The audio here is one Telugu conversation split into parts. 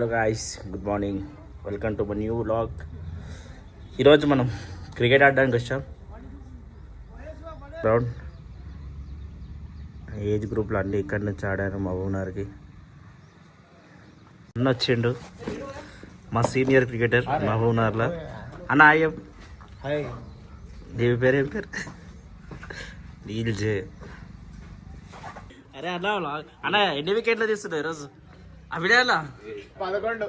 Hello guys, good morning. Welcome to my new vlog. ఈరోజు మనం క్రికెట్ ఆడడానికి వచ్చాం. గ్రౌండ్ ఏజ్ గ్రూప్లో అన్నీ ఇక్కడి నుంచి ఆడాను. మా ఓనర్కి అన్న వచ్చిండు, మా సీనియర్ క్రికెటర్ మా ఓనర్లో. అన్న అయ్యం, దీని పేరు ఏం పేరు? నీల్జే. అరే అన్న అన్న ఎన్ని వికెట్లు తీస్తున్నావు ఈరోజు? అవిడేలా 11.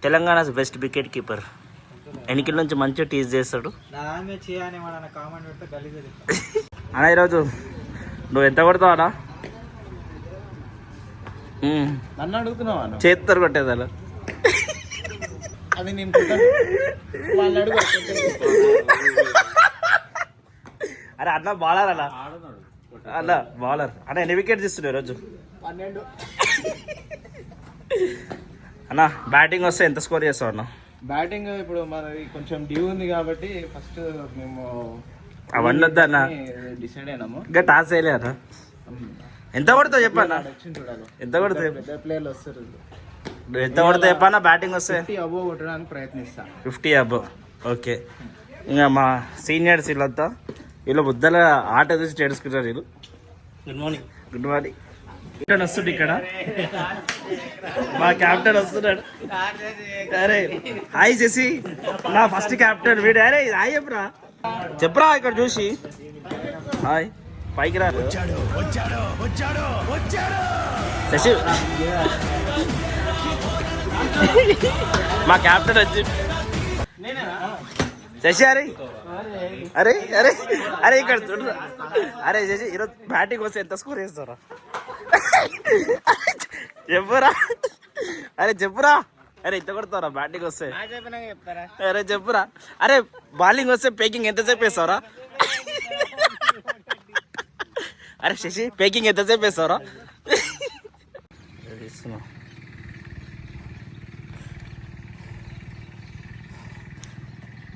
Telangana best wicket keeper. ఎన్నికల నుంచి మంచిగా టీజ్ చేస్తాడు అన్న. ఈరోజు నువ్వు ఎంత కొడతావు అన్న? నన్ను అడుగుతున్నావా? చేతితో కొట్టేది అలా. అది నేను వాళ్ళని అడుగు. అరే అన్న బౌలర్ అన్న, అన్న బౌలర్ అన్న. ఎన్ని వికెట్ తీస్తున్నావు ఈరోజు? 12. అన్న బ్యాటింగ్ వస్తే ఎంత స్కోర్ చేస్తావు అన్న? బ్యాటింగ్ ఇప్పుడు మనది కొంచెం డ్యూ ఉంది కాబట్టి ఫస్ట్ మేము అవన్నీ వద్దా అన్న? డిసైడ్ అయినాము. ఇంకా టాస్ వేయలే అన్న. ఎంత కొడతావు చెప్పన్న? వచ్చింది చూడాలి. ఎంత కొడతావు? పెద్ద ప్లేయర్లు వస్తారు. నువ్వు ఎంత కొడతావు చెప్పన్నా? బ్యాటింగ్ వస్తే 50 అబోవ్ కొట్టడానికి ప్రయత్నిస్తా. 50 అబోవ్. ఓకే. ఇంకా మా సీనియర్స్ వీళ్ళంతా వీళ్ళు ముద్దల ఆట చూసి చేడుచుకుంటారు వీళ్ళు. Good morning. Good morning. Captain వస్తుండే ఇక్కడ, మా క్యాప్టెన్ వస్తున్నాడు. అరే హాయ్ శశి, నా ఫస్ట్ క్యాప్టెన్ వీడు. అరే హాయ్ చెప్పరా, చెప్పరా ఇక్కడ చూసి హాయ్. పైకి రా శశి. మా క్యాప్టెన్ వచ్చి శశి. అరే అరే అరే అరే ఇక్కడ చూడు. అరే శశి ఈరోజు బ్యాటింగ్ వస్తే ఎంత స్కోర్ చేస్తారా? చెప్పురా. అరే చెప్పురా. అరే ఎంత కొడతారా బ్యాటింగ్ వస్తే? అరే చెప్పురా. అరే బౌలింగ్ వస్తే పేకింగ్ ఎంతసేపు వేస్తావురా? అరే శశి పేకింగ్ ఎంతసేపు వేస్తావురా?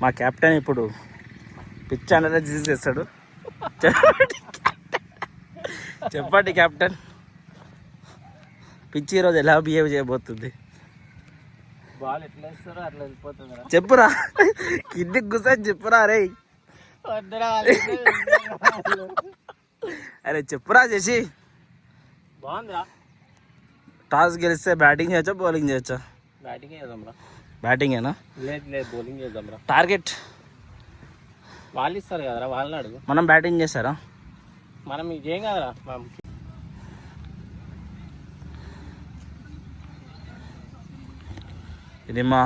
మా కెప్టెన్ ఇప్పుడు పిచ్ అనాలిసిస్ చేస్తాడు. చెప్పండి కెప్టెన్, పిచ్ ఈరోజు ఎలా బిహేవ్ చేయబోతుంది? బాల్ ఎట్లా వేస్తారో అట్లా వెళ్ళిపోతుంది. చెప్పురా, కిందికి కూర్చొని చెప్పురా. అరే అరే చెప్పురా శశి. బాగుందిరా. టాస్ గెలిస్తే బ్యాటింగ్ చేయొచ్చా బౌలింగ్ చేయొచ్చా? బ్యాటింగ్ చేద్దాంరా. బ్యాటింగేనా? లేదు బౌలింగ్ చేద్దాంరా. టార్గెట్ వాళ్ళు ఇస్తారు కదరా, వాళ్ళని అడుగు. మనం బ్యాటింగ్ చేస్తారా? మనం ఏం కదరా. ఇది మా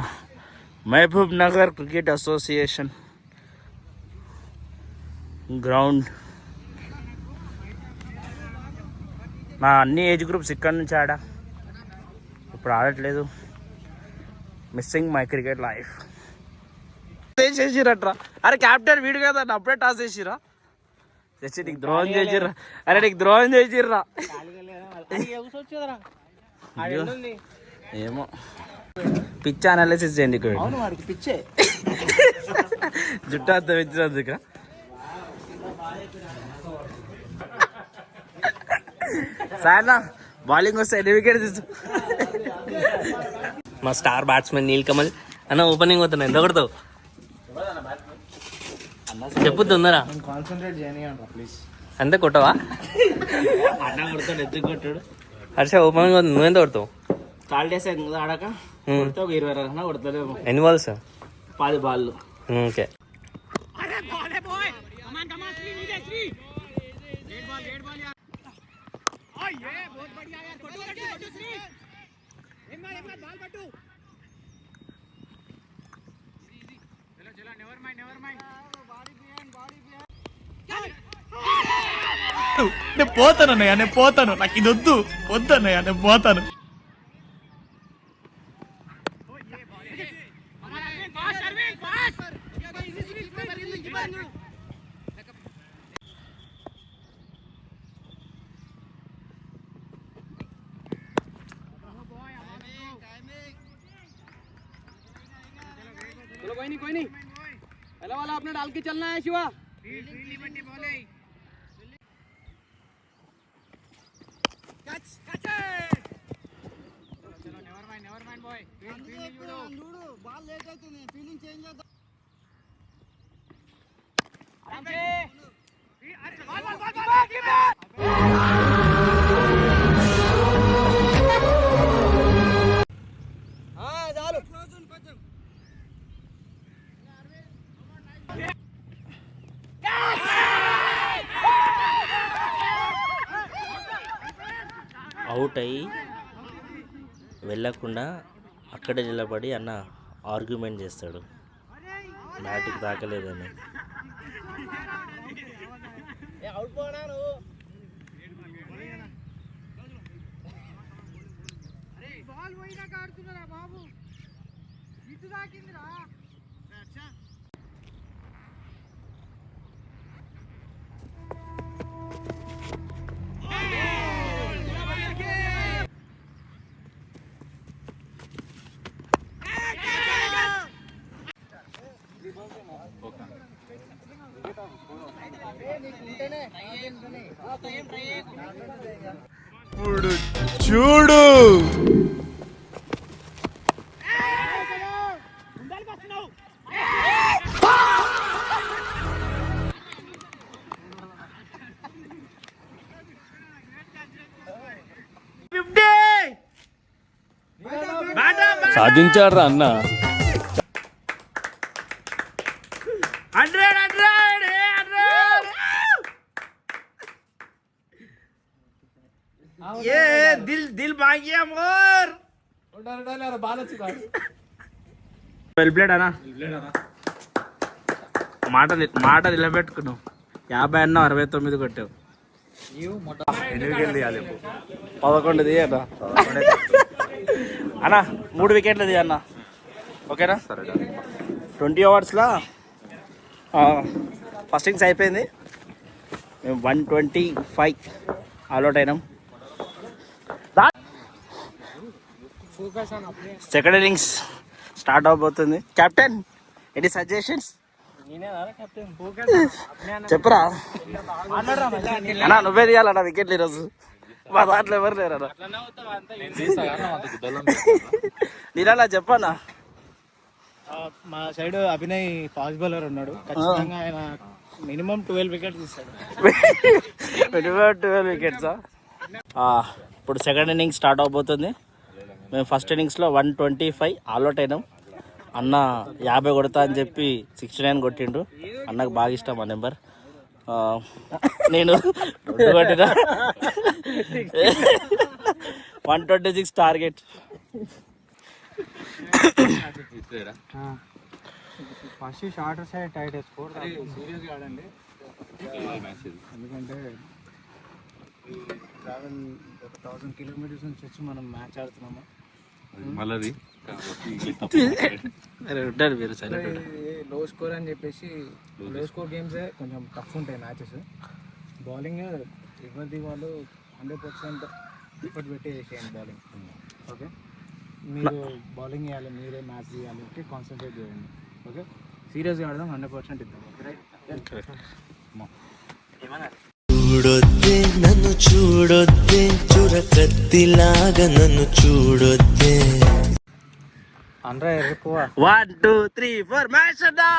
Mahabubnagar cricket association ground. నా అన్ని ఏజ్ గ్రూప్స్ ఇక్కడ నుంచి ఆడా, ఇప్పుడు ఆడట్లేదు. Missing my cricket life. చేసిరట్రా. అరే క్యాప్టెన్ వీడు కదా, అప్పుడే టాస్ చేసిరా. తెచ్చి నీకు ద్రోహం చేసిర్రా. అరే నీకు ద్రోహం చేసిర్రా. ఏమో పిచ్ అనాలిసిస్ చేయండి. పిచ్చే జుట్టు అంత పెంచినందుక. సార్నా బౌలింగ్ వస్తే ఎన్ని వికెట్ తీసు? మా స్టార్ బ్యాట్స్మెన్ నీల్ కమల్ అన్న ఓపెనింగ్ అవుతున్నా. ఎంత కొడతావు చెప్పు తొందరా. కాన్సన్ట్రేట్ చేయని ప్లీజ్. అంతే కొట్టవా? అన్న కొడతాడు, ఎత్తుకు కొట్టాడు. హర్ష ఓపెనింగ్ అవుతుంది, నువ్వెంత కొడతావు? కాల్డేస్ ఆడక కొడితే ఒక 20 రన్ కొడతాడేమో. ఎన్ని బాల్స్? 10 బాళ్ళు. ఓకే. నేను పోతాను అన్నయ్య, నేను పోతాను. నాకు ఇది వద్దు వద్దన్నయ్య, నేను పోతాను. कोई नहीं पहला वाला आपने डाल के चलना है शिवा। బాల్ లేట్ అవుతుంది ఫీలింగ్ చేంజ్ చేద్దాం అవుట్ అయ్యి వెళ్ళకుండా అక్కడే నిలబడి అన్న ఆర్గ్యుమెంట్ చేస్తాడు బ్యాట్కి తాకలేదని. బాల్ పోయినాక ఆడుతున్నారా బాబు ఇటు తాకిందిరా చూడు సాధించాడు రా అన్న. 100 దిల్ బాగి అమోర్ వెల్ ప్లేడ్ అన్నా. మాట నిలబెట్టుకున్నావు. 50 అన్న 69 కొట్టావు. 11 తీయట అన్న. 3 వికెట్లు తీ అన్న. ఓకేనా? 20 ఓవర్స్లో ఫస్ట్ ఇన్నింగ్స్ అయిపోయింది. మేము 125 ఆల్అౌట్ అయినాం. సెకండ్ ఇన్నింగ్స్ స్టార్ట్ అవబోతుంది. కెప్టెన్ ఎనీ సజెషన్స్ చెప్పరా అన్నా? నువ్వే తీయాలన్నా వికెట్లు ఈరోజు. మా దాంట్లో ఎవరు లేరన్నా. నీలా చెప్పన్నా. మా సైడ్ అభినయ్ ఫాస్ట్ బౌలర్ ఉన్నాడు. ఖచ్చితంగా ఆయన మినిమం 12 వికెట్స్ ఇస్తాడు. మినిమం 12 వికెట్సా? ఇప్పుడు సెకండ్ ఇన్నింగ్స్ స్టార్ట్ అవబోతుంది. మేము ఫస్ట్ ఇన్నింగ్స్లో 125 ఆల్అౌట్ అయినాం. అన్న 50 కొడతా అని చెప్పి 69 కొట్టిండు. అన్నకు బాగా ఇష్టం ఆ నెంబర్. నేను 2 కొట్టినా. 126 target. First shorter side tight score సీరియస్గా ఆడండి. ఎందుకంటే ట్రావెల్ 1000 కిలోమీటర్స్ నుంచి వచ్చి మనం మ్యాచ్ ఆడుతున్నాము. లో స్కోర్ అని చెప్పేసి లో స్కోర్ గేమ్సే కొంచెం టఫ్ ఉంటాయి మ్యాచెస్. బౌలింగ్ ఎవరిది వాళ్ళు 100% ఎఫర్ట్ పెట్టి చేయండి బౌలింగ్. ఓకే, మీరు బౌలింగ్ చేయాలి, మీరే మ్యాచ్ చేయాలి, కాన్సన్ట్రేట్ చేయండి. ఓకే, సీరియస్గా ఆడదాం, 100% ఇద్దాం. Okay right? చూడొద్దే నన్ను చూడొద్దే, చురకత్తిలాగా నన్ను చూడొద్దే. 1 2 3 4 మ్యాచ్ అన్నా.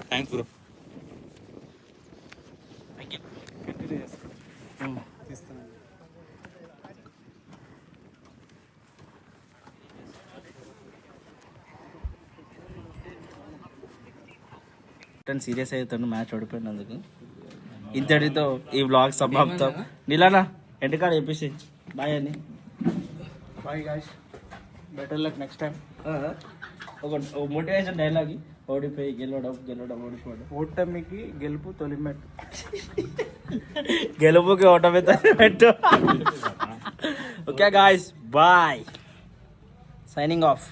Thanks bro. సీరియస్ అవుతాను మ్యాచ్ ఓడిపోయినందుకు. ఇంతటితో ఈ వ్లాగ్ సమాప్తం. నీలానా ఎంటకాడ చెప్పేసి బాయ్ అని. Bye guys, better luck next time. ఒక మోటివేషన్ డైలాగ్, ఓడిపోయి గెలవడం గెలవడం ఓడిపోవడం. ఓటమికి గెలుపు తొలిమెట్టు. గెలుపుకి ఓటమి పెట్టు. Okay guys, bye, signing of.